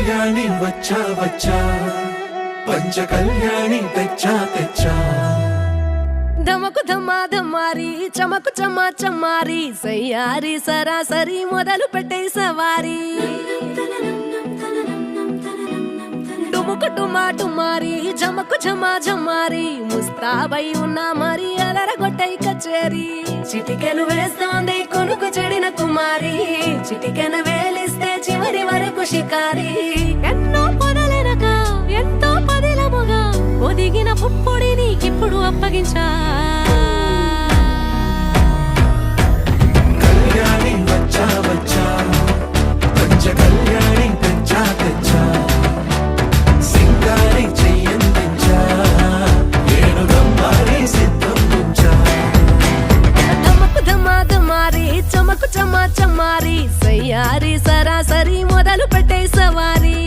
కళ్యాణి వచ్చా వచ్చా పంచ కళ్యాణి తెచ్చా తెచ్చా ధమకు ధమ్మా ధమ్మారి చమకు చమ్మా చమ్మారి సయ్యారి సరాసరి మొదలు పెట్టే సవారీ డుముకు డుమా డుమారి జమకు ఝమా ఝమారి ముస్తాబై ఉన్నా మరి అలరగొట్టై కచేరి చిటికెలు వేస్తోంది కొనుకు చెడిన కుమారి చిటికెను వేలిస్తే చివరి వరకు షికారి ఎన్నో పొదలెనక ఎంతో పదిలముగా ఒదిగిన పుప్పొడి నీకిప్పుడు అప్పగించా కళ్యాణి వచ్చా వచ్చా పంచ కళ్యాణి తెచ్చా తెచ్చా సింగారి చెయ్యందించా ఏనుగమ్మారి సిద్ధందించా ధమకు ధమ్మా ధమ్మారి చమకు చమ్మా చమ్మారి సయ్యారి సరాసరి మొదలు పెట్టే సవారీ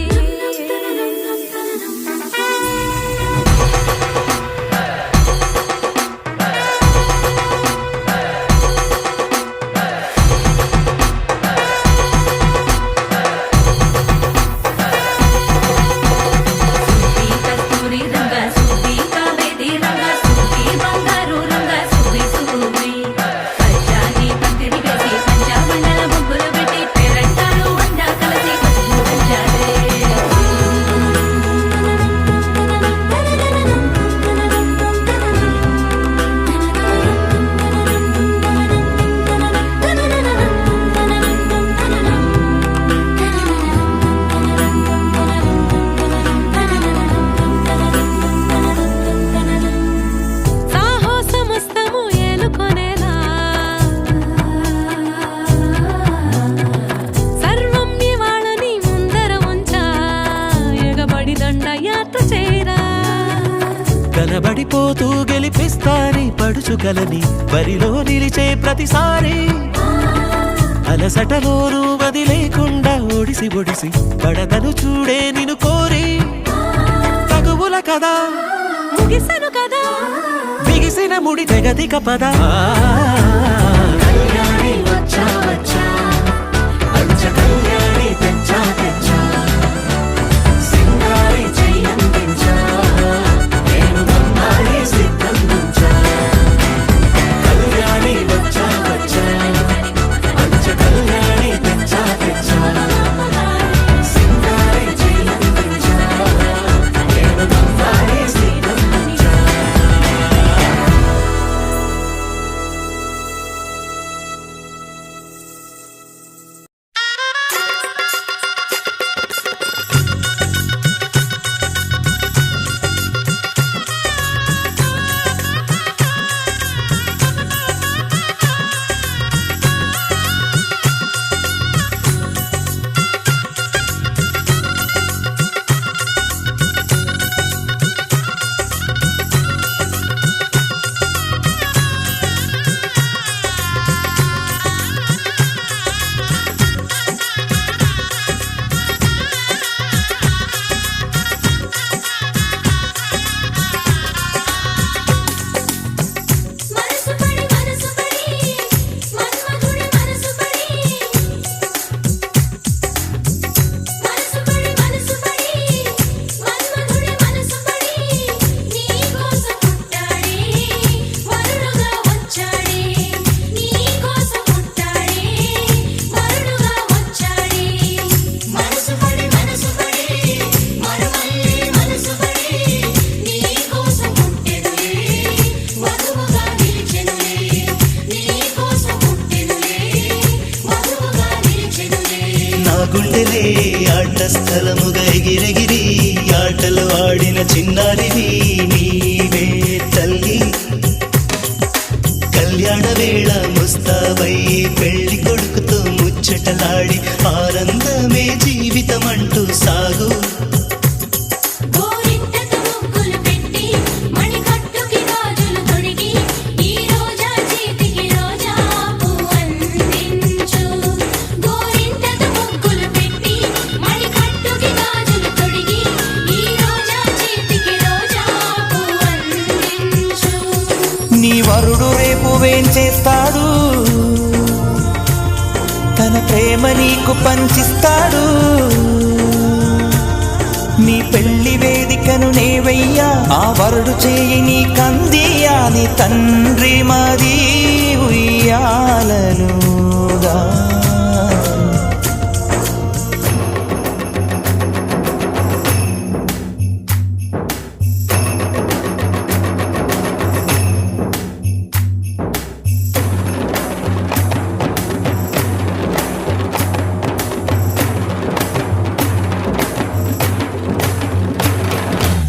కనబడిపోతూ గెలిపిస్తాని పడుచుకలని బరిలో నిలిచే ప్రతిసారి అలసటలోనూ వదిలేకుండా ఒడిసి ఒడిసి పడతను చూడే నిన్ను కోరి తగువుల కదా ముగిసను కదా బిగిసిన ముడి తెగదిక పద కళ్యాణి వచ్చా వచ్చా పంచ కళ్యాణి తెచ్చా తెచ్చా సింగారి చెయ్యందించా ఏనుగమ్మారి సిద్ధందించా కళ్యాణి వచ్చా వచ్చా పంచ కళ్యాణి తెచ్చా తెచ్చా సింగారి చెయ్యందించా ఏనుగమ్మారి సిద్ధందించా గుండెలే ఆట స్థలముగా ఎగిరెగిరి ఆటలు ఆడిన చిన్నారివి నీవే తల్లి కళ్యాణ వేళ ముస్తాబై పెళ్లి కొడుకుతో ముచ్చటలాడి ఆనందమే జీవితం అంటూ సాగు నీ వరుడు రేపు వేంచేస్తాడు తన ప్రేమ నీకు పంచిస్తాడు పెళ్లి వేదికను నేవయ్యా ఆ వరుడు చేయి నీ కందియాని తండ్రి మది ఉయ్యాలలుగా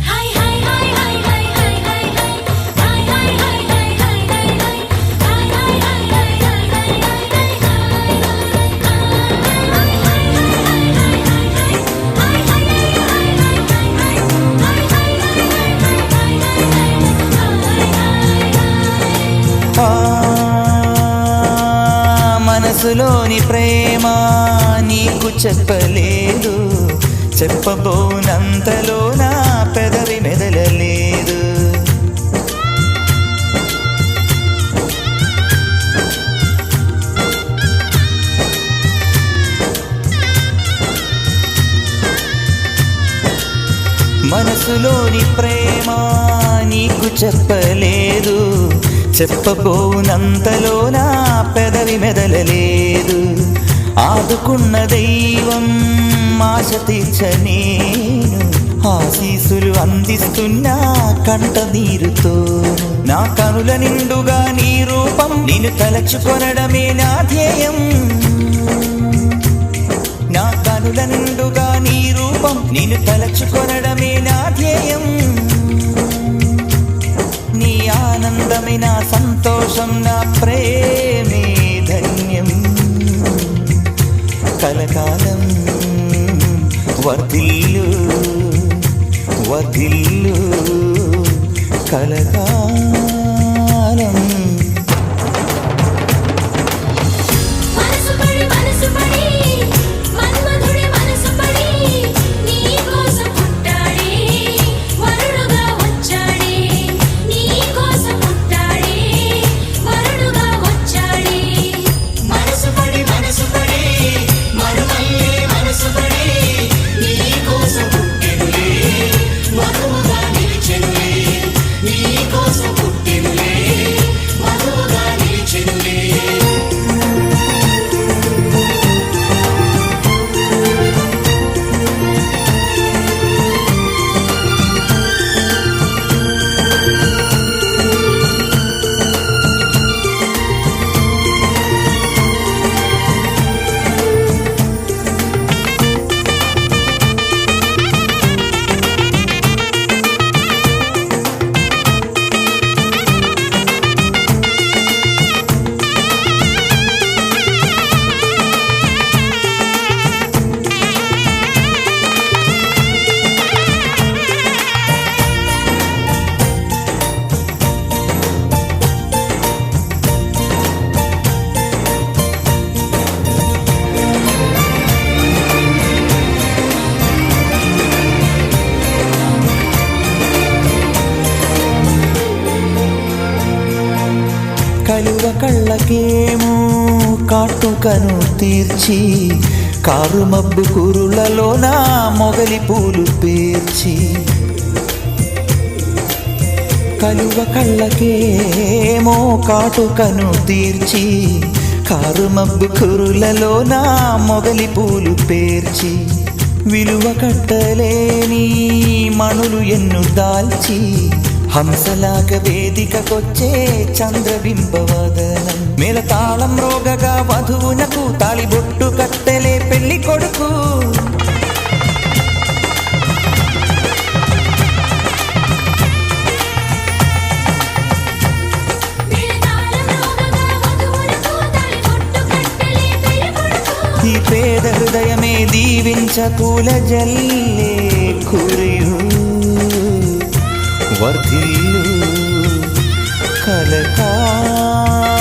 హై హై హై హై హై హై హై హై హై హై హై హై హై హై హై హై హై ఆ మనసులోని ప్రేమ నీకు చెప్పలేదు చెప్పబోనంతలో నా పెదవి మెదలలేదు మనసులోని ప్రేమ నీకు చెప్పలేదు చెప్పబోనంతలో నా పెదవి మెదలలేదు ఆదుకున్న దైవం ఆశ తీర్చ నేను ఆశీసులు అందిస్తున్నా కంట నీరుతో నా కనుల నిండుగా నీ రూపం నిన్ను తలచుకొనడమే నా ధ్యేయం నా కనుల నిండుగా నీ రూపం నిన్ను తలచుకొనడమే నా ధ్యేయం నీ ఆనందమే నా సంతోషం నా ప్రేమే ధన్యం కలకాలం వర్ధిల్లు వర్ధిల్లు కలకాలం మనసు పడి మన్మధుడి మనసు పడి నీ కోసం పుట్టాడే వరుడుగా వచ్చాడే నీ కోసం పుట్టాడే వరుడుగా వచ్చాడే మనసు పడి మరుమల్లే మనసు పడి నీ కోసం పుట్టెనులే మధువుగా నిలిచెనులే నీ కోసం పుట్టెనులే మధువుగా నిలిచెనులే కలువ కళ్ళకేమో కాటుకను తీర్చి కారు మబ్బు కురులలో నా మొగలి పూలు పేర్చి కలువ కళ్ళకేమో కాటుకను తీర్చి కారు మబ్బు కురులలో నా మొగలి పూలు పేర్చి విలువ కట్టలేని మణులు ఎన్ను దాల్చి హంసలాగ వేదికకొచ్చే చంద్రబింబవదనం మేళతాళం రోగగా వధువునకు తాళిబొట్టు కట్టెలే పెళ్లి కొడుకు ఈ పేద హృదయమే దీవించకూల జల్లే కురియు వర్ధిల్లు కలకాలం